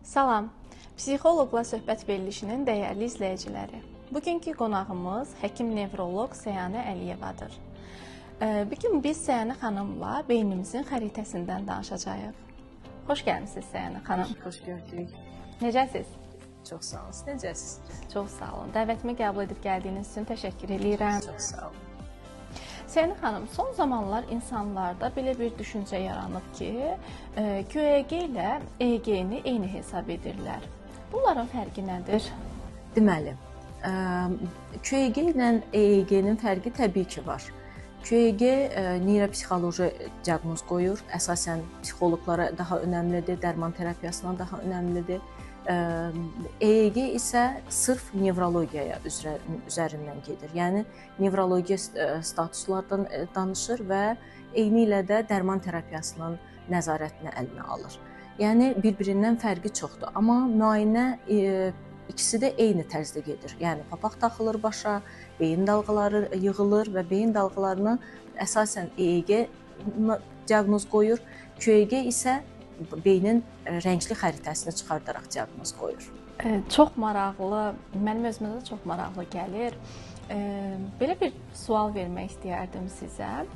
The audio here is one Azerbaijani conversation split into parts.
Salam, Psixoloqla söhbət verilişinin dəyərli izləyiciləri. Bugünkü qonağımız həkim-nevroloq Səyanə Əliyevadır. Bugün biz Səyanə xanımla beynimizin xəritəsindən danışacağıq. Xoş gəlmisiniz Səyanə xanım. Xoş gördük. Necəsiz? Çox sağ olun. Necəsiz? Çox sağ olun. Dəvətimi qəbul edib gəldiyiniz üçün təşəkkür edirəm. Çox sağ olun. Səyanə xanım, son zamanlar insanlarda belə bir düşüncə yaranıb ki, QEG ilə EEG-ni eyni hesab edirlər. Bunların fərqi nədir? Deməli, QEG ilə EEG-nin fərqi təbii ki var. QEG neyropsixoloji diaqnoz qoyur. Əsasən psixoloqlara daha önəmlidir, dərman terapiyasına daha önəmlidir. EEG isə sırf nevrologiyaya üzərindən gedir. Yəni nevrologiya statuslardan danışır və eyni ilə də dərman terapiyasının nəzarətini əlinə alır. Yəni bir-birindən fərqi çoxdur, amma müayinə ikisi də eyni tərzdə gedir. Yəni papaq taxılır başa, beyin dalğaları yığılır və beyin dalğalarını əsasən EEG diaqnoz qoyur. QEG isə beynin rəngli xəritəsini çıxardaraq diaqnoz qoyur. Çox maraqlı, mənim özümə də çox maraqlı gəlir. Belə bir sual vermək istəyərdim sizə.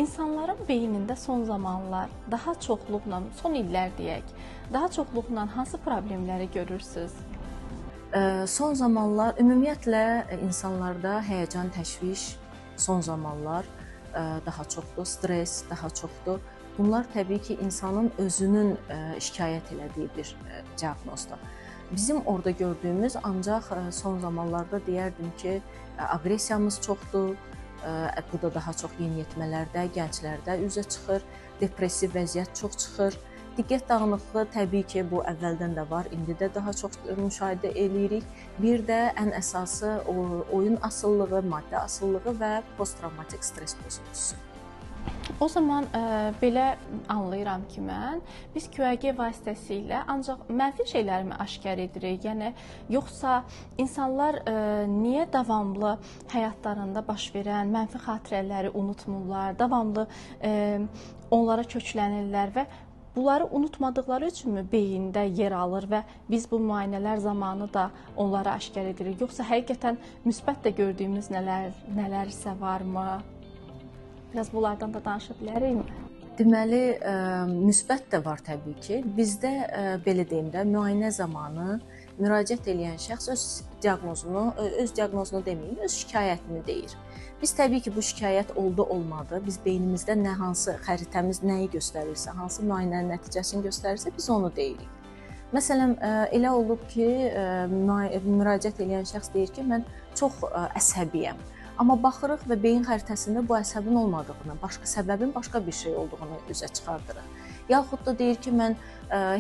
İnsanların beynində son zamanlar daha çoxluqla, son illər deyək, daha çoxluqla hansı problemləri görürsüz? Son zamanlar ümumiyyətlə insanlarda həyəcan, təşviş son zamanlar daha çoxdur, stress daha çoxdur. Bunlar təbii ki, insanın özünün şikayət elədiyi bir diaqnozdur. Bizim orada gördüyümüz ancaq son zamanlarda deyərdim ki, aqressiyamız çoxdur. Bu da daha çox yeniyetmələrdə, gənclərdə üzə çıxır. Depressiv vəziyyət çox çıxır. Diqqət dağınıqlığı təbii ki, bu əvvəldən də var, indi də daha çox müşahidə eləyirik. Bir də ən əsası oyun asılılığı, maddə asılılığı və posttravmatik stres pozuntusu. O zaman belə anlayıram ki, biz QEG vasitəsilə ancaq mənfi şeylərimi aşkar edirik? Yəni yoxsa insanlar niyə davamlı həyatlarında baş verən mənfi xatirələri unutmurlar, davamlı onlara köklənirlər və bunları unutmadıqları üçünmü beyində yer alır və biz bu müayinələr zamanı da onları aşkar edirik? Yoxsa həqiqətən müsbət də gördüyümüz nələrsə varmı? Biraz bunlardan da danışa bilərikmi? Deməli, müsbət də var təbii ki. Bizdə belə deyim də, müayinə zamanı müraciət edən şəxs öz diaqnozunu deməyim, öz şikayətini deyir. Biz təbii ki, bu şikayət oldu-olmadı, biz beynimizdə hansı xəritəmiz nəyi göstərirsə, hansı müayinənin nəticəsini göstərirsə, biz onu deyirik. Məsələn, elə olub ki, müraciət edən şəxs deyir ki, mən çox əsəbiyəm. Amma baxırıq və beyin xəritəsində bu əsəbin olmadığını, səbəbin başqa bir şey olduğunu üzə çıxardırıq. Yaxud da deyir ki, mən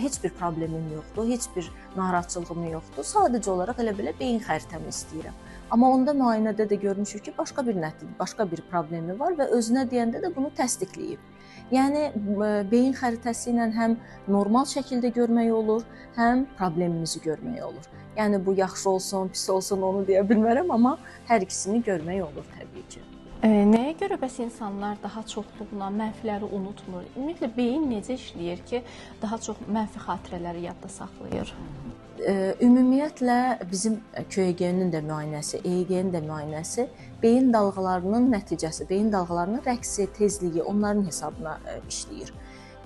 heç bir problemim yoxdur, heç bir narahatçılığım yoxdur, sadəcə olaraq elə belə beyin xəritəmi istəyirəm. Amma onda müayinədə də görmüşük ki, başqa bir problemi var və özünə deyəndə də bunu təsdiqləyib. Yəni beyin xəritəsi ilə həm normal şəkildə görmək olur, həm problemimizi görmək olur. Yəni bu yaxşı olsun, pis olsun onu deyə bilmərəm, amma hər ikisini görmək olur təbii ki. Nəyə görə bəs insanlar daha çoxluqla mənfiləri unutmur? Ümumiyyətlə beyin necə işləyir ki, daha çox mənfi xatirələri yadda saxlayır? Ümumiyyətlə bizim QEG-nin də müayinəsi, EEG-nin də müayinəsi beyin dalğalarının nəticəsi, beyin dalğalarının rəqsi, tezliyi, onların hesabına işləyir.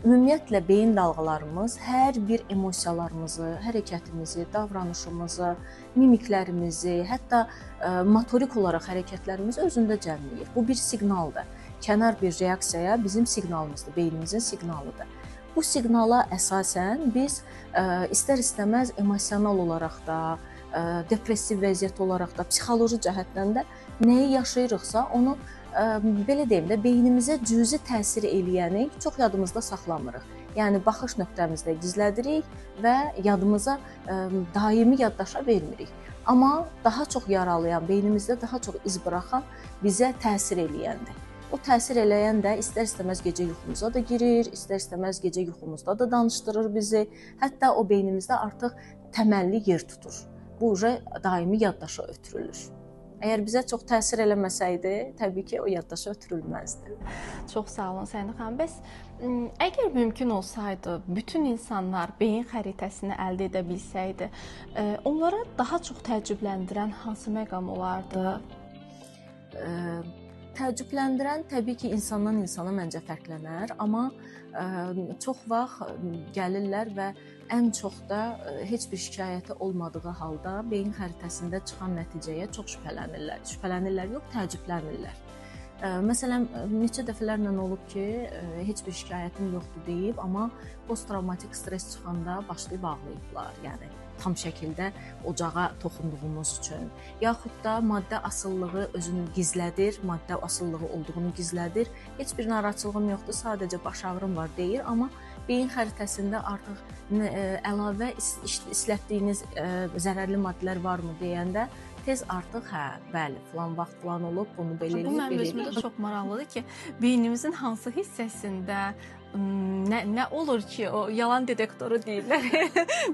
Ümumiyyətlə beyin dalğalarımız hər bir emosiyalarımızı, hərəkətimizi, davranışımızı, mimiklərimizi, hətta motorik olaraq hərəkətlərimizi özündə cəmləyir. Bu bir siqnaldır. Kənar bir reaksiyaya bizim siqnalımızdır, beynimizin siqnalıdır. Bu siqnala əsasən biz istər-istəməz emosional olaraq da, depressiv vəziyyət olaraq da, psixoloji cəhətdən də nəyi yaşayırıqsa, onu belə deyim də, beynimizə cüzi təsir eləyəni çox yadımızda saxlamırıq. Yəni baxış nöqtəmizdə gizlədirik və yadımıza daimi yaddaşa vermirik. Amma daha çox yaralayan, beynimizdə daha çox iz buraxan bizə təsir eləyəndir. O təsir eləyən də istər-istəməz gecə yuxumuza da girir, istər-istəməz gecə yuxumuzda da danışdırır bizi. Hətta o beynimizdə artıq təməlli yer tutur. Bu daimi yaddaşa ötürülür. Əgər bizə çox təsir eləməsəydi, təbii ki, o yaddaşa ötürülməzdi. Çox sağ olun Səna xanım. Bəs əgər mümkün olsaydı, bütün insanlar beyin xəritəsini əldə edə bilsəydi, onlara daha çox təəccübləndirən hansı məqam olardı? Təəccübləndirən təbii ki, insandan insana məncə fərqlənər, amma çox vaxt gəlirlər və ən çox da heç bir şikayəti olmadığı halda beyin xəritəsində çıxan nəticəyə çox şübhələnirlər. Şübhələnirlər yox, təəccüblənirlər. Məsələn, neçə dəfələrlə olub ki, heç bir şikayətim yoxdur deyib, amma posttravmatik stress çıxanda başlayıb ağlayıblar. Yəni tam şəkildə ocağa toxunduğumuz üçün, yaxud da maddə asılılığı özünü gizlədir, maddə asılılığı olduğunu gizlədir. Heç bir narahatçılığım yoxdur, sadəcə baş ağrım var deyir, amma beyin xəritəsində artıq əlavə işlətdiyiniz zərərli maddələr varmı deyəndə tez artıq hə, bəli, falan vaxt falan olub, bunu belə eləyib. Bu mənim özümdə də çox maraqlıdır ki, beynimizin hansı hissəsində nə olur ki, o yalan detektoru deyirlər.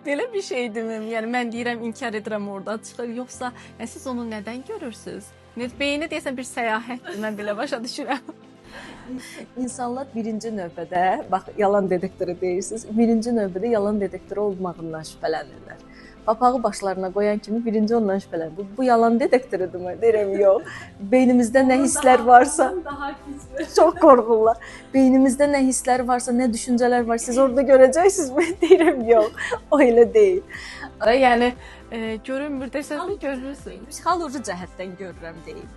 Belə bir şeydirmi? Yəni mən deyirəm, inkar edirəm, orada çıxır, yoxsa yəni siz onu nədən görürsüz? Beyni deyəsən bir səyahətdir, mən belə başa düşürəm. İnsanlar birinci növbədə, bax yalan detektoru deyirsiniz, birinci növbədə yalan detektoru olmağından şübhələnirlər. Papağı başlarına qoyan kimi birinci ondan şübhələnir. Bu yalan detektorudur, deyirəm yox. Beynimizdə nə hisslər varsa, çox qorxurlar. Beynimizdə nə hisslər varsa, nə düşüncələr var, siz orada görəcəksiniz. Deyirəm yox, o elə deyil. Yəni görünmür desəz görürsünüz. Psixoloji cəhətdən görürəm deyim.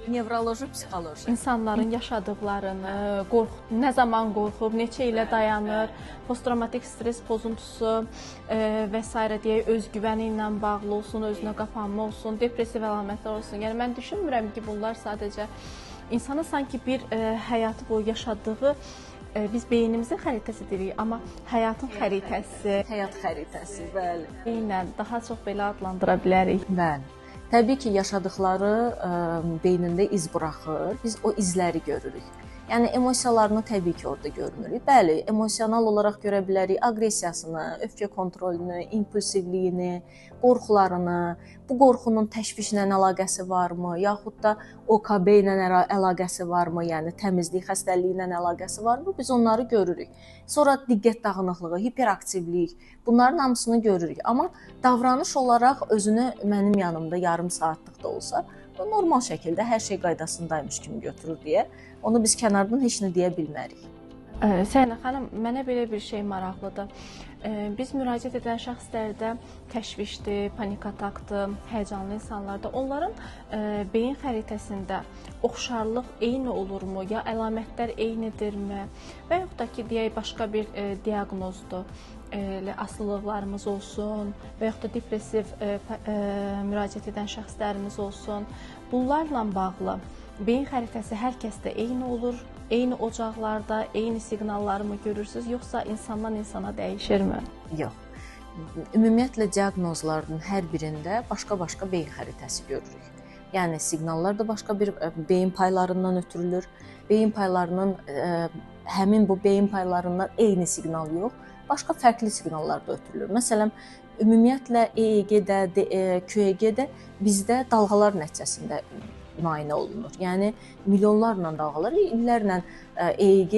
Nevroloji, psixoloji. İnsanların yaşadıqlarını, nə zaman qorxub, neçə ilə dayanır, posttravmatik stress pozuntusu və s. deyək, özgüvəni ilə bağlı olsun, özünə qapanma olsun, depressiv əlamətlər olsun. Yəni mən düşünmürəm ki, bunlar sadəcə insanın sanki bir həyatı boyu yaşadığı biz beynimizin xəritəsi deyirik, amma həyatın xəritəsi, həyat xəritəsi, bəli. ilə daha çox belə adlandıra bilərik. Bəli. Təbii ki, yaşadıkları beynində iz buraxır. Biz o izləri görürük. Yəni emosiyalarını təbii ki, orada görmürük. Bəli, emosional olaraq görə bilərik aqressiyasını, öfkə kontrolünü, impulsivliyini, qorxularını, bu qorxunun təşvişlə əlaqəsi varmı, yaxud da OKB ilə əlaqəsi varmı, yəni təmizlik xəstəliyi ilə əlaqəsi varmı? Biz onları görürük. Sonra diqqət dağınıqlığı, hiperaktivlik, bunların hamısını görürük. Amma davranış olaraq özünü mənim yanımda yarım saatlıq da olsa, normal şəkildə hər şey qaydasındaymış kimi götürür deyə onu biz kənardan heç nə deyə bilmərik. Səna xanım, mənə belə bir şey maraqlıdır. Biz müraciət edən şəxslərdə təşvişdir, panik atakdır, həyəcanlı insanlarda onların beyin xəritəsində oxşarlıq eyni olurmu, ya əlamətlər eynidirmi və yaxud da ki, deyək başqa bir diaqnozdur. Asılılıqlarımız olsun və yaxud da depressiv müraciət edən şəxslərimiz olsun. Bunlarla bağlı beyin xəritəsi hər kəsdə eyni olur, eyni ocaqlarda, eyni siqnalları mı görürsüz, yoxsa insandan insana dəyişirmi? Yox. Ümumiyyətlə diaqnozların hər birində başqa-başqa beyin xəritəsi görürük. Yəni siqnallar da başqa bir beyin paylarından ötürülür. Beyin paylarının həmin bu beyin paylarından eyni siqnal yox, başqa fərqli siqnallar da ötürülür. Məsələn, ümumiyyətlə EEG-də, QEG-də bizdə dalğalar nəticəsində müayinə olunur. Yəni milyonlarla dalğalar, illərlə EEG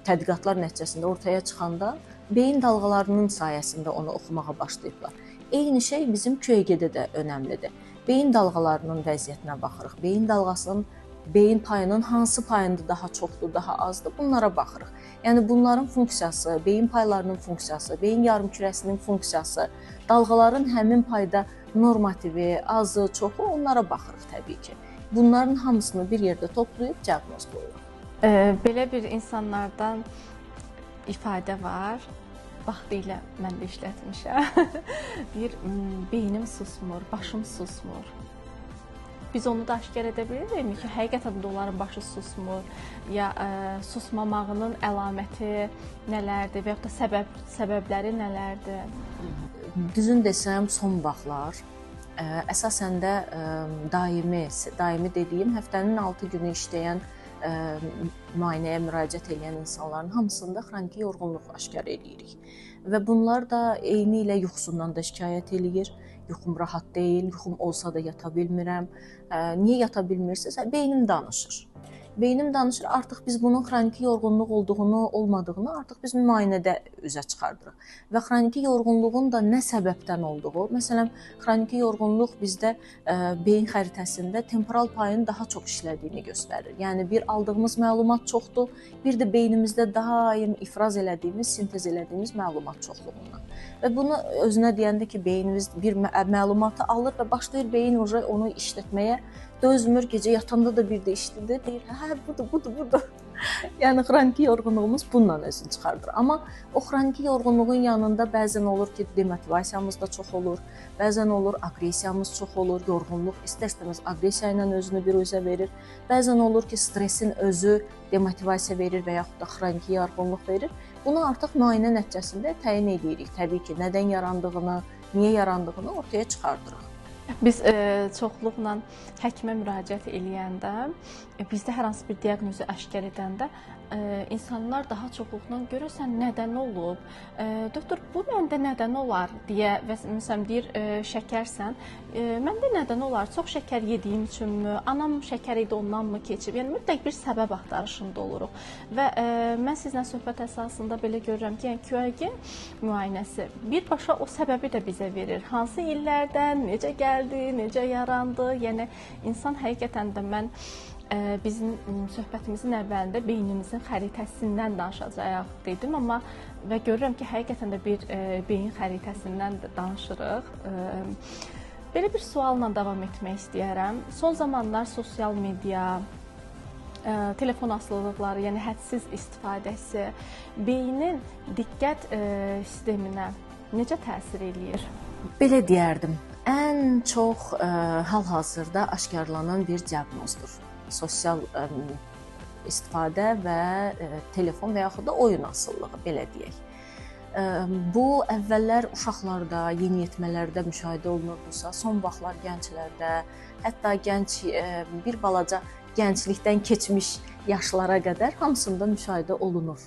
tədqiqatlar nəticəsində ortaya çıxanda beyin dalğalarının sayəsində onu oxumağa başlayıblar. Eyni şey bizim QEG-də də önəmlidir. Beyin dalğalarının vəziyyətinə baxırıq. Beyin dalğasının beyin payının hansı payında daha çoxdur, daha azdır, bunlara baxırıq. Yəni bunların funksiyası, beyin paylarının funksiyası, beyin yarımkürəsinin funksiyası, dalğaların həmin payda normativi, azı, çoxu, onlara baxırıq təbii ki. Bunların hamısını bir yerdə toplayıb diaqnoz qoyuruq. Belə bir insanlardan ifadə var. Vaxtilə mən də işlətmişəm. Deyir, beynim susmur, başım susmur. Biz onu da aşkar edə bilirik ki, həqiqətən də onların başı susmur, ya susmamağının əlaməti nələrdir və yaxud da səbəbləri nələrdir? Düzün desəm, son vaxtlar əsasən də daimi dediyim həftənin 6 günü işləyən müayinəyə müraciət edən insanların hamısında xroniki yorğunluq aşkar eləyirik. Və bunlar da eyni ilə yuxusundan da şikayət eləyir. Yuxum rahat deyil, yuxum olsa da yata bilmirəm. Niyə yata bilmirsinizsə, beynim danışır. Beynim danışır, artıq biz bunun xroniki yorğunluq olduğunu, olmadığını artıq biz müayinədə üzə çıxardırıq. Və xroniki yorğunluğun da nə səbəbdən olduğu, məsələn, xroniki yorğunluq bizdə beyin xəritəsində temporal payın daha çox işlədiyini göstərir. Yəni bir aldığımız məlumat çoxdur, bir də beynimizdə daim ifraz elədiyimiz, sintez elədiyimiz məlumat çoxluğundan. Və bunu özünə deyəndə ki, beynimiz bir məlumatı alır və başlayır beyin onu işlətməyə, dözmür, gecə yatanda da bir də işlədir, deyir, hə, budur. Yəni xroniki yorğunluğumuz bununla özünü çıxardır. Amma o xroniki yorğunluğun yanında bəzən olur ki, demotivasiyamız da çox olur, bəzən olur aqressiyamız çox olur, yorğunluq istər-istəməz aqressiya ilə özünü bir üzə verir. Bəzən olur ki, stressin özü demotivasiya verir və yaxud da xroniki yorğunluq verir. Bunu artıq müayinə nəticəsində təyin edirik. Təbii ki, nədən yarandığını, niyə yarandığını ortaya çıxardırıq. Biz çoxluqla həkimə müraciət eləyəndə, bizdə hər hansı bir diaqnozu aşkar edəndə insanlar daha çoxluqla görürsən nədən olub? Doktor, bu məndə nədən olar deyə və məsələn deyir şəkərsən, məndə nədən olar? Çox şəkər yediyim üçünmü? Anam şəkər idi ondanmı keçib? Yəni mütləq bir səbəb axtarışında oluruq. Və mən sizlə söhbət əsasında belə görürəm ki, yəni QAG müayinəsi birbaşa o səbəbi də bizə verir. Hansı illərdən, necə gəldi, necə yarandı? Yəni insan həqiqətən də mən bizim söhbətimizin əvvəlində beynimizin xəritəsindən danışacağıq dedim, amma və görürəm ki, həqiqətən də bir beyin xəritəsindən danışırıq. Belə bir sualla davam etmək istəyərəm. Son zamanlar sosial media, telefon asılılıqları, yəni hədsiz istifadəsi beynin diqqət sisteminə necə təsir eləyir? Belə deyərdim, ən çox hal-hazırda aşkarlanan bir diaqnozdur. Sosial istifadə və telefon və yaxud da oyun asılılığı, belə deyək. Bu əvvəllər uşaqlarda, yeniyetmələrdə müşahidə olunurdusa, son vaxtlar gənclərdə, hətta bir balaca gənclikdən keçmiş yaşlara qədər hamısında müşahidə olunur.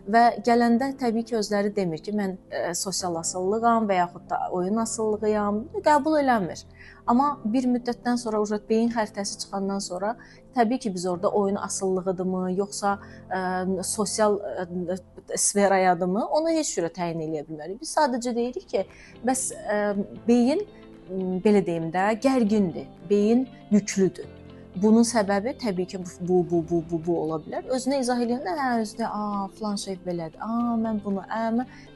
Və gələndə təbii ki, özləri demir ki, mən sosial asıllığam və yaxud da oyun asıllığıyam, qəbul eləmir. Amma bir müddətdən sonra beyin xəritəsi çıxandan sonra təbii ki, biz orada oyun asıllığıdırmı, yoxsa sosial sferayadırmı, onu heç cürə təyin eləyə bilmərik. Biz sadəcə deyirik ki, bəs beyin, belə deyim də, gərgindir, beyin yüklüdür. Bunun səbəbi təbii ki, bu ola bilər. Özünə izah edəndə, hə, özü də, filan şey belədir, mən bunu,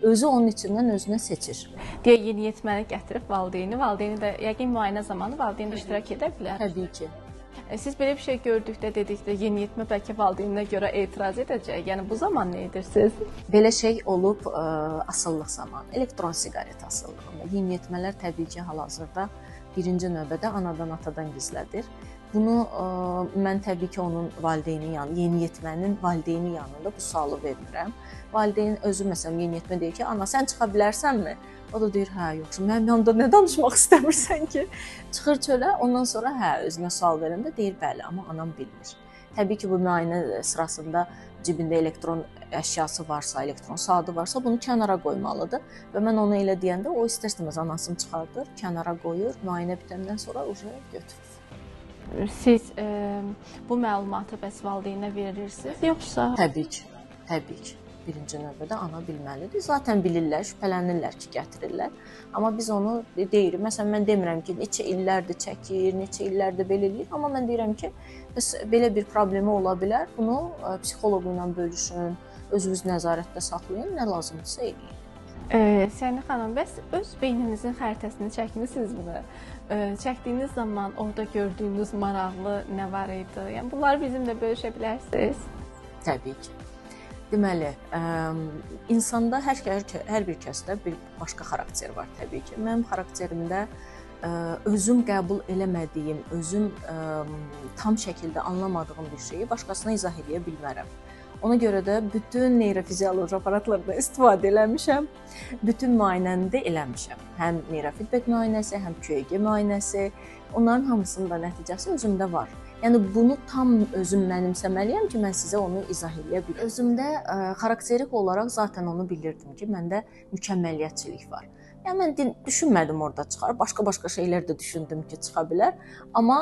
özü onun içindən özünə seçir. Deyə yeniyetməni gətirib valideyni də yəqin müayinə zamanı valideyn də iştirak edə bilər. Təbii ki. Siz belə bir şey gördükdə, dedikdə yeniyetmə bəlkə valideyninə görə etiraz edəcək. Yəni bu zaman nə edirsiniz? Belə şey olub asıllıq zamanı, elektron siqaret asıllığında. Yeniyetmələr təbii ki, hal-hazırda birinci növbədə anadan, atadan gizlədir. Bunu mən təbii ki, onun valideyni yanında, yeniyetmənin valideyni yanında bu sualı vermirəm. Valideyn özü məsələn yeniyetmə deyir ki, ana sən çıxa bilərsənmi? O da deyir, hə, yoxsa mənim yanımda nə danışmaq istəmirsən ki? Çıxır çölə, ondan sonra hə, özünə sual verəndə deyir, bəli, amma anam bilmir. Təbii ki, bu müayinə sırasında cibində elektron əşyası varsa, elektron saatı varsa, bunu kənara qoymalıdır. Və mən onu elə deyəndə, o istər-istəməz anasını çıxardır, kənara qoyur, müayinə bitəndən sonra götürür. Siz bu məlumatı bəs valideynə verirsiniz, yoxsa? Təbii ki. Birinci növbədə ana bilməlidir. Zaten bilirlər, şübhələnirlər ki, gətirirlər. Amma biz onu deyirik. Məsələn, mən demirəm ki, neçə illərdir çəkir, neçə illərdir belə eləyir. Amma mən deyirəm ki, bəs belə bir problemi ola bilər. Bunu psixoloq ilə bölüşün, özünüz nəzarətdə saxlayın, nə lazımdırsa eləyin. Səynə xanım, bəs öz beyninizin xəritəsini çəkmisinizmi? Çəkdiyiniz zaman orada gördüyünüz maraqlı nə var idi? Yəni bunları bizimlə bölüşə bilərsiniz? Təbii ki. Deməli, insanda hər bir kəsdə bir başqa xarakter var təbii ki. Mənim xarakterimdə özüm qəbul eləmədiyim, özüm tam şəkildə anlamadığım bir şeyi başqasına izah edə bilmərəm. Ona görə də bütün neyrofizioloji aparatlardan istifadə eləmişəm, bütün müayinəni də eləmişəm. Həm neyrofeedback müayinəsi, həm QEG müayinəsi, onların hamısının da nəticəsi özümdə var. Yəni bunu tam özüm mənimsəməliyəm ki, mən sizə onu izah edə bilim. Özümdə xarakterik olaraq zaten onu bilirdim ki, məndə mükəmməliyyətçilik var. Yəni mən düşünmədim orada çıxar. Başqa şeylər də düşündüm ki, çıxa bilər. Amma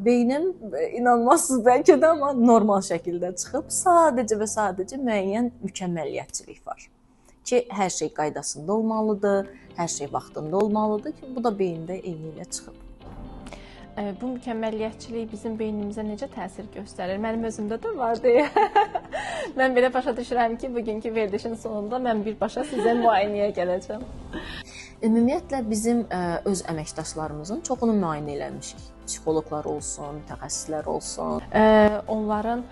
beynim inanmazsınız bəlkə də, amma normal şəkildə çıxıb sadəcə və sadəcə müəyyən mükəmməliyyətçilik var. Ki, hər şey qaydasında olmalıdır, hər şey vaxtında olmalıdır ki, bu da beyində eyni ilə çıxıb. Bu mükəmməliyyətçilik bizim beynimizə necə təsir göstərir? Mənim özümdə də var deyə. Mən belə başa düşürəm ki, bugünkü verilişin sonunda mən birbaşa sizə müayinəyə gələcəm. Ümumiyyətlə bizim öz əməkdaşlarımızın çoxunu müayinə eləmişik. Psixoloqlar olsun, mütəxəssislər olsun. Onların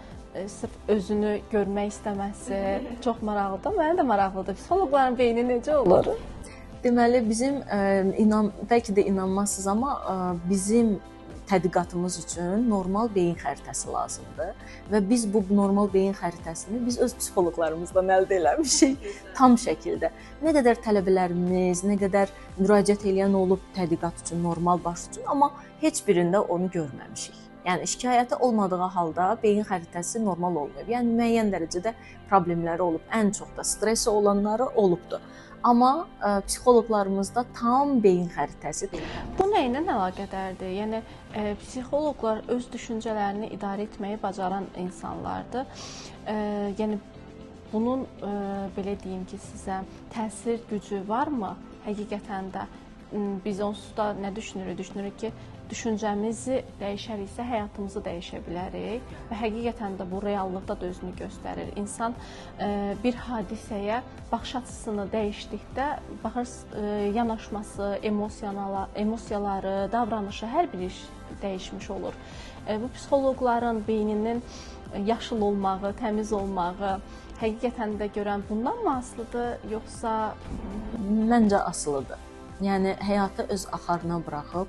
sırf özünü görmək istəməsi çox maraqlıdır. Mənə də maraqlıdır. Psixoloqların beyni necə olur? Deməli bizim bəlkə də inanmazsınız, amma bizim tədqiqatımız üçün normal beyin xəritəsi lazımdır və biz bu normal beyin xəritəsini biz öz psixoloqlarımızdan əldə eləmişik tam şəkildə. Nə qədər tələbələrimiz, nə qədər müraciət edən olub tədqiqat üçün, normal baş üçün, amma heç birində onu görməmişik. Yəni şikayəti olmadığı halda beyin xəritəsi normal olmayıb. Yəni müəyyən dərəcədə problemləri olub, ən çox da stressi olanları olubdu. Amma psixoloqlarımızda tam beyin xəritəsi deyil. Bu nə ilə əlaqədardır? Yəni psixoloqlar öz düşüncələrini idarə etməyi bacaran insanlardır. Yəni bunun belə deyim ki, sizə təsir gücü varmı? Həqiqətən də biz onsuz da nə düşünürük? Düşünürük ki, düşüncəmizi dəyişəriksə həyatımızı dəyişə bilərik və həqiqətən də bu reallıqda da özünü göstərir. İnsan bir hadisəyə baxış açısını dəyişdikdə yanaşması, emosiyaları, davranışı hər bir iş dəyişmiş olur. Bu psixoloqların beyninin yaşıl olmağı, təmiz olmağı həqiqətən də görən bundan mı asılıdır, yoxsa məncə asılıdır. Yəni həyatı öz axarına buraxıb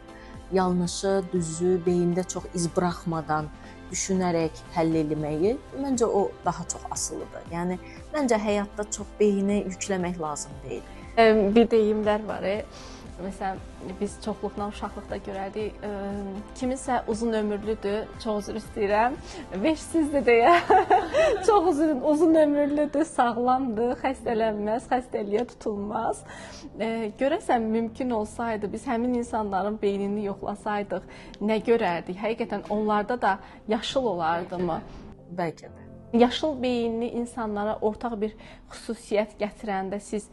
yanlışı, düzü beyində çox iz buraxmadan düşünərək həll etməyi məncə o daha çox asılıdır. Yəni məncə həyatda çox beyni yükləmək lazım deyil. Bir deyimlər var. Məsələn, biz çoxluqla uşaqlıqda görərdik. Kiminsə uzun ömürlüdür, çox üzr istəyirəm, veşsizdir deyə. Çox uzun ömürlüdür, sağlamdır, xəstələnməz, xəstəliyə tutulmaz. Görəsən mümkün olsaydı, biz həmin insanların beynini yoxlasaydıq, nə görərdik? Həqiqətən onlarda da yaşıl olardımı? Bəlkə də. Yaşıl beyinli insanlara ortaq bir xüsusiyyət gətirəndə siz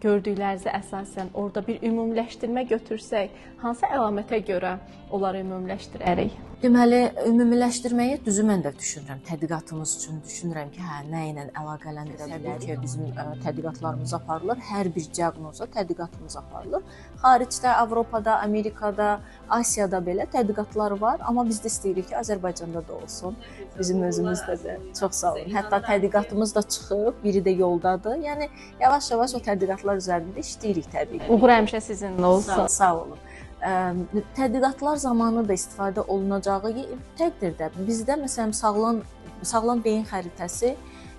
gördüklərinizə əsasən orada bir ümumiləşdirmə götürsək, hansı əlamətə görə onları ümumiləşdirərik? Deməli, ümumiləşdirməyi düzü mən də düşünürəm. Tədqiqatımız üçün düşünürəm ki, nə ilə əlaqələndirə bilərik ki, bizim tədqiqatlarımız aparılır. Hər bir diaqnoza tədqiqatımız aparılır. Xaricdə, Avropada, Amerikada, Asiyada belə tədqiqatlar var, amma biz də istəyirik ki, Azərbaycanda da olsun. Bizim özümüzdə də. Çox sağ olun. Hətta tədqiqatımız da çıxıb, biri də yoldadır. Yəni yavaş-yavaş o tədqiqatlar üzərində işləyirik təbii ki. Uğur həmişə sizinlə olsun. Sağ olun. Tədqiqatlar zamanı da istifadə olunacağı təqdirdə bizdə məsələn sağlam beyin xəritəsi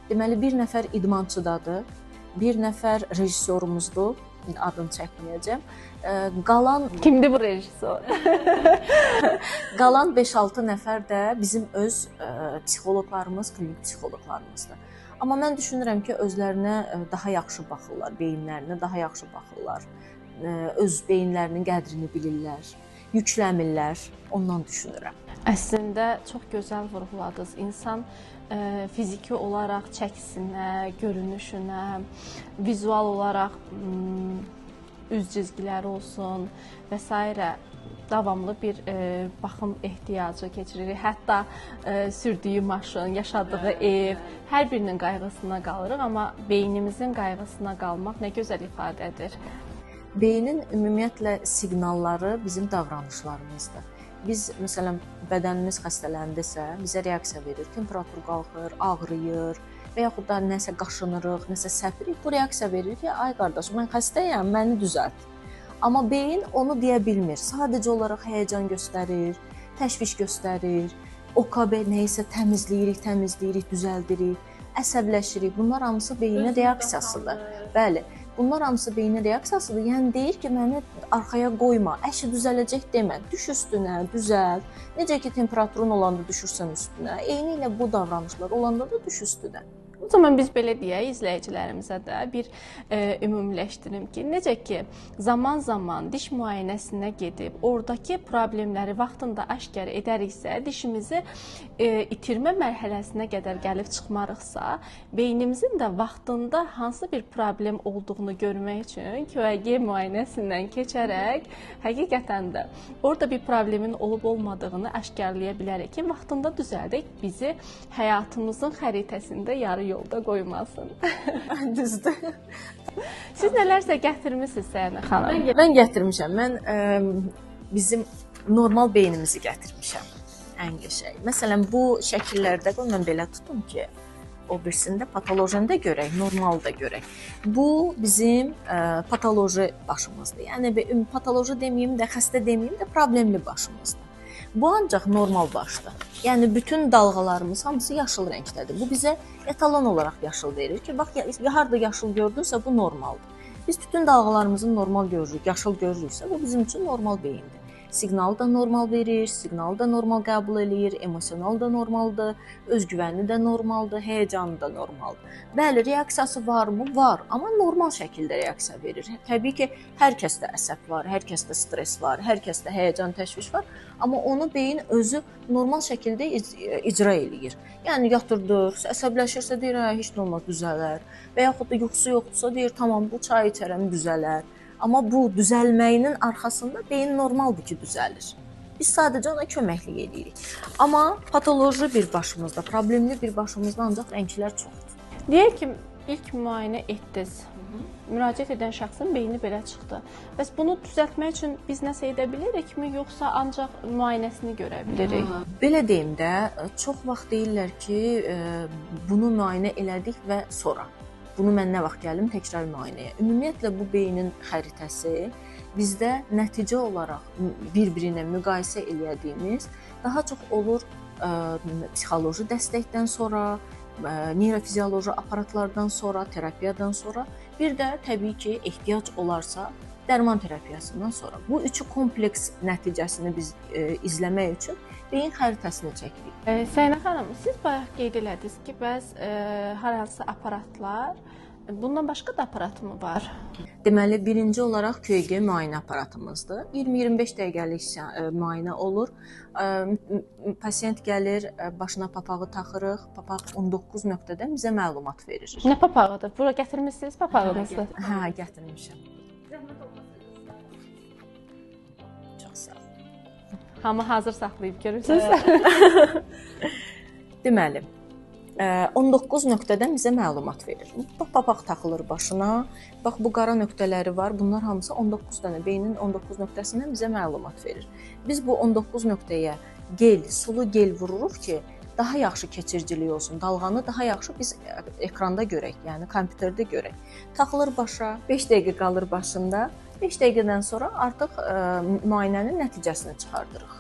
deməli bir nəfər idmançıdadır, bir nəfər rejissorumuzdur, adını çəkməyəcəm. Qalan kimdir bu rejissor? Qalan 5-6 nəfər də bizim öz psixoloqlarımız, klinik psixoloqlarımızdır. Amma mən düşünürəm ki, özlərinə daha yaxşı baxırlar, beyinlərinə daha yaxşı baxırlar. Öz beyinlərinin qədrini bilirlər, yükləmirlər, ondan düşünürəm. Əslində çox gözəl vurğuladınız. İnsan fiziki olaraq çəkisinə, görünüşünə, vizual olaraq üz cizgiləri olsun və s. davamlı bir baxım ehtiyacı keçiririk. Hətta sürdüyü maşın, yaşadığı ev, hər birinin qayğısına qalırıq, amma beynimizin qayğısına qalmaq nə gözəl ifadədir. Beynin ümumiyyətlə siqnalları bizim davranışlarımızdır. Biz məsələn bədənimiz xəstələndisə, bizə reaksiya verir, temperatur qalxır, ağrıyır və yaxud da nəsə qaşınırıq, nəsə səpirik. Bu reaksiya verir ki, ay qardaş, mən xəstəyəm, məni düzəlt. Amma beyin onu deyə bilmir. Sadəcə olaraq həyəcan göstərir, təşviş göstərir, OKB nəyisə təmizləyirik, düzəldirik, əsəbləşirik. Bunlar hamısı beynin reaksiyasıdır. Bəli. Bunlar hamısı beynin reaksiyasıdır. Yəni deyir ki, məni arxaya qoyma, əşi düzələcək demə, düş üstünə, düzəl. Necə ki temperaturun olanda düşürsən üstünə, eyni ilə bu davranışlar olanda da düş üstünə. O zaman biz belə deyək, izləyicilərimizə də bir ümumiləşdirim ki, necə ki zaman-zaman diş müayinəsinə gedib, oradakı problemləri vaxtında aşkar edəriksə, dişimizi itirmə mərhələsinə qədər gəlib çıxmarıqsa, beynimizin də vaxtında hansı bir problem olduğunu görmək üçün QEG müayinəsindən keçərək, həqiqətən də orada bir problemin olub-olmadığını aşkarlaya bilərək ki, vaxtında düzəldək, bizi həyatımızın xəritəsində yarı yolda qoymasın. Düzdür. Siz nələrsə gətirmisiniz Səhnə xanım? Mən gətirmişəm. Mən bizim normal beynimizi gətirmişəm. Ən qəşəng. Məsələn, bu şəkillərdə qoy mən belə tutum ki, o birisində patolojində görək, normalda görək. Bu bizim patoloji başımızdır. Yəni patoloji deməyim də, xəstə deməyim də, problemli başımızdır. Bu ancaq normal başdır. Yəni bütün dalğalarımız hamısı yaşıl rəngdədir. Bu bizə etalon olaraq yaşıl verir ki, bax harda yaşıl gördünsə bu normaldır. Biz bütün dalğalarımızı normal görürük, yaşıl görürüksə bu bizim üçün normal beyindir. Siqnal da normal verir, siqnalı da normal qəbul eləyir, emosional da normaldır, özgüvənli də normaldır, həyəcanı da normaldır. Bəli, reaksiyası varmı? Var, amma normal şəkildə reaksiya verir. Təbii ki, hər kəsdə əsəb var, hər kəsdə stress var, hər kəsdə həyəcan, təşviş var, amma onu beyin özü normal şəkildə icra eləyir. Yəni yatırdır, əsəbləşirsə deyir, hə, heç nə olmaz, düzələr. Və yaxud da yuxusu yoxdursa deyir, tamam, bu çay içərəm, düzələr. Amma bu düzəlməyinin arxasında beyin normaldır ki, düzəlir. Biz sadəcə ona köməklik edirik. Amma patoloji bir başımızda, problemli bir başımızda ancaq rənglər çoxdur. Deyək ki, ilk müayinə etdiniz. Müraciət edən şəxsin beyni belə çıxdı. Bəs bunu düzəltmək üçün biz nəsə edə bilirikmi, yoxsa ancaq müayinəsini görə bilirik? Belə deyim də, çox vaxt deyirlər ki, bunu müayinə elədik və sonra. Bunu mən nə vaxt gəlim təkrar müayinəyə. Ümumiyyətlə bu beynin xəritəsi bizdə nəticə olaraq bir-birinə müqayisə elədiyimiz daha çox olur psixoloji dəstəkdən sonra, neyrofizioloji aparatlardan sonra, terapiyadan sonra, bir də təbii ki, ehtiyac olarsa dərman terapiyasından sonra. Bu üçü kompleks nəticəsini biz izləmək üçün beyin xəritəsini çəkirik. Səhnə xanım, siz bayaq qeyd elədiniz ki, bəs hər hansı aparatlar, bundan başqa da aparat mı var? Deməli, birinci olaraq QEG müayinə aparatımızdır. 20-25 dəqiqəlik müayinə olur. Pasient gəlir, başına papağı taxırıq. Papaq 19 nöqtədən bizə məlumat verir. Nə papağıdır? Bura gətirmisiniz papağınızı? Hə, gətirmişəm. Çox sağ ol. Hamı hazır saxlayıb görürsünüz. Deməli, 19 nöqtədən bizə məlumat verir. Bax, papaq taxılır başına. Bax, bu qara nöqtələri var. Bunlar hamısı 19 dənə beynin 19 nöqtəsindən bizə məlumat verir. Biz bu 19 nöqtəyə gel, sulu gel vururuq ki, daha yaxşı keçircilik olsun. Dalğanı daha yaxşı biz ekranda görək, yəni kompüterdə görək. Taxılır başa, 5 dəqiqə qalır başında. 5 dəqiqədən sonra artıq müayinənin nəticəsini çıxardırıq.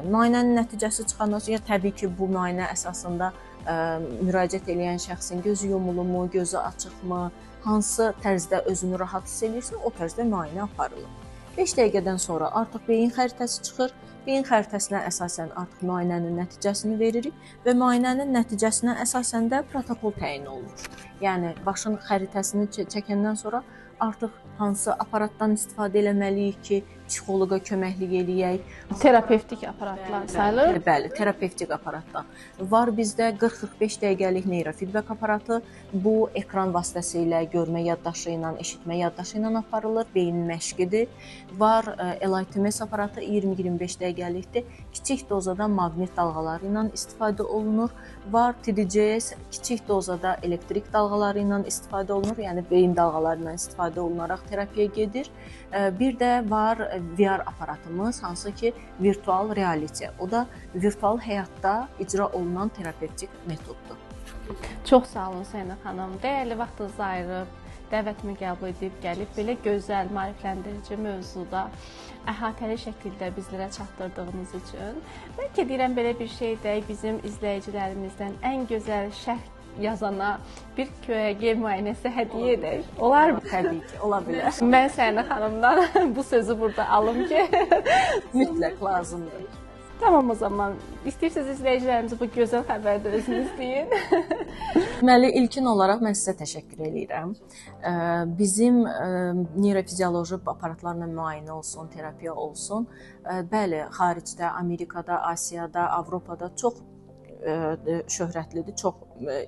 Müayinənin nəticəsi çıxandan sonra təbii ki, bu müayinə əsasında müraciət edən şəxsin gözü yumulumu, gözü açıqmı, hansı tərzdə özünü rahat hiss edirsə, o tərzdə müayinə aparılır. 5 dəqiqədən sonra artıq beyin xəritəsi çıxır. Beyin xəritəsinə əsasən artıq müayinənin nəticəsini veririk və müayinənin nəticəsinə əsasən də protokol təyin olunur. Yəni başın xəritəsini çəkəndən sonra artıq hansı aparatdan istifadə eləməliyik ki, psixoloqa köməklik eləyək. Terapevtik aparatlar sayılır. Bəli, terapevtik aparatlar. Var bizdə 40-45 dəqiqəlik neyrofeedback aparatı. Bu ekran vasitəsilə görmə yaddaşı ilə, eşitmə yaddaşı ilə aparılır, beyin məşqidir. Var LITMS aparatı 20-25 dəqiqəlikdir. Kiçik dozada maqnit dalğaları ilə istifadə olunur. Var TDCS kiçik dozada elektrik dalğaları ilə istifadə olunur, yəni beyin dalğaları ilə istifadə olunaraq terapiya gedir. Bir də var VR aparatımız, hansı ki virtual reality. O da virtual həyatda icra olunan terapevtik metoddur. Çox sağ olun Səhnə xanım. Dəyərli vaxtınızı ayırıb, dəvətimi qəbul edib gəlib belə gözəl, maarifləndirici mövzuda əhatəli şəkildə bizlərə çatdırdığınız üçün. Bəlkə deyirəm belə bir şey də bizim izləyicilərimizdən ən gözəl şərh yazana bir QEG müayinəsi hədiyyə edək. Olar mı? Təbii ki, ola bilər. Mən Səna xanımdan bu sözü burada alım ki, Mütləq lazımdır. tamam o zaman. İstəyirsiniz izləyicilərimizi bu gözəl xəbərdə özünüz deyin. Deməli, ilkin olaraq mən sizə təşəkkür edirəm. Bizim neyrofizioloji aparatlarla müayinə olsun, terapiya olsun. Bəli, xaricdə, Amerikada, Asiyada, Avropada çox şöhrətlidir, çox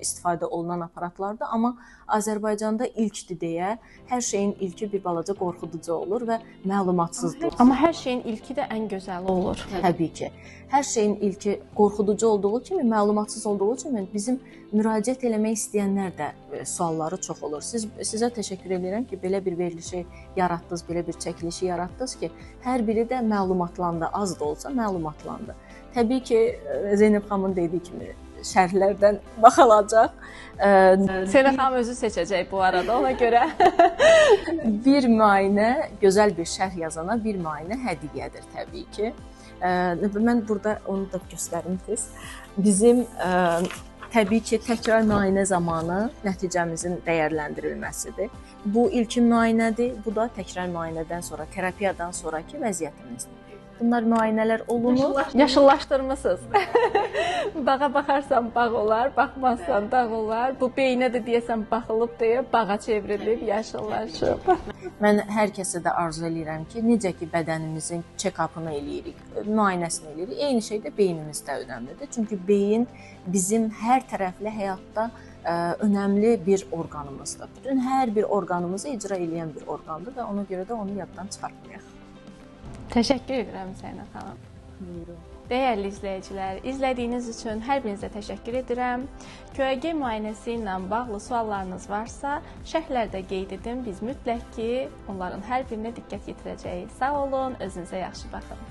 istifadə olunan aparatlardır, amma Azərbaycanda ilkdir deyə hər şeyin ilki bir balaca qorxuducu olur və məlumatsızdır. Amma hər şeyin ilki də ən gözəli olur. Təbii ki. Hər şeyin ilki qorxuducu olduğu kimi, məlumatsız olduğu kimi bizim müraciət eləmək istəyənlər də sualları çox olur. Sizə təşəkkür edirəm ki, belə bir verilişi yaratdınız, belə bir çəkilişi yaratdınız ki, hər biri də məlumatlandı, az da olsa məlumatlandı. Təbii ki, Zeynəb xanımın dediyi kimi şərhlərdən baxılacaq. Səna xanım özü seçəcək bu arada, ona görə. Bir müayinə, gözəl bir şərh yazana bir müayinə hədiyyədir təbii ki. Mən burada onu da göstərim tez. Bizim təbii ki, təkrar müayinə zamanı nəticəmizin dəyərləndirilməsidir. Bu ilkin müayinədir, bu da təkrar müayinədən sonra, terapiyadan sonraki vəziyyətimizdir. Bunlar müayinələr olunur. Yaşıllaşdırmısınız. Bağa baxarsan bağ olar, baxmazsan dağ olar. Bu beyinə də deyəsən baxılıb deyə bağa çevrilib, yaşıllaşıb. Mən hər kəsə də arzu eləyirəm ki, necə ki bədənimizin check-up'ını eləyirik, müayinəsini eləyirik, eyni şey də beynimizdə önəmlidir. Çünki beyin bizim hər tərəfli həyatda önəmli bir orqanımızdır. Bütün hər bir orqanımızı icra edən bir orqandır və ona görə də onu yaddan çıxartmayaq. Təşəkkür edirəm Səna xanım. Buyurun. Dəyərli izləyicilər, izlədiyiniz üçün hər birinizə təşəkkür edirəm. QEG müayinəsi ilə bağlı suallarınız varsa, şərhlərdə qeyd edin. Biz mütləq ki, onların hər birinə diqqət yetirəcəyik. Sağ olun, özünüzə yaxşı baxın.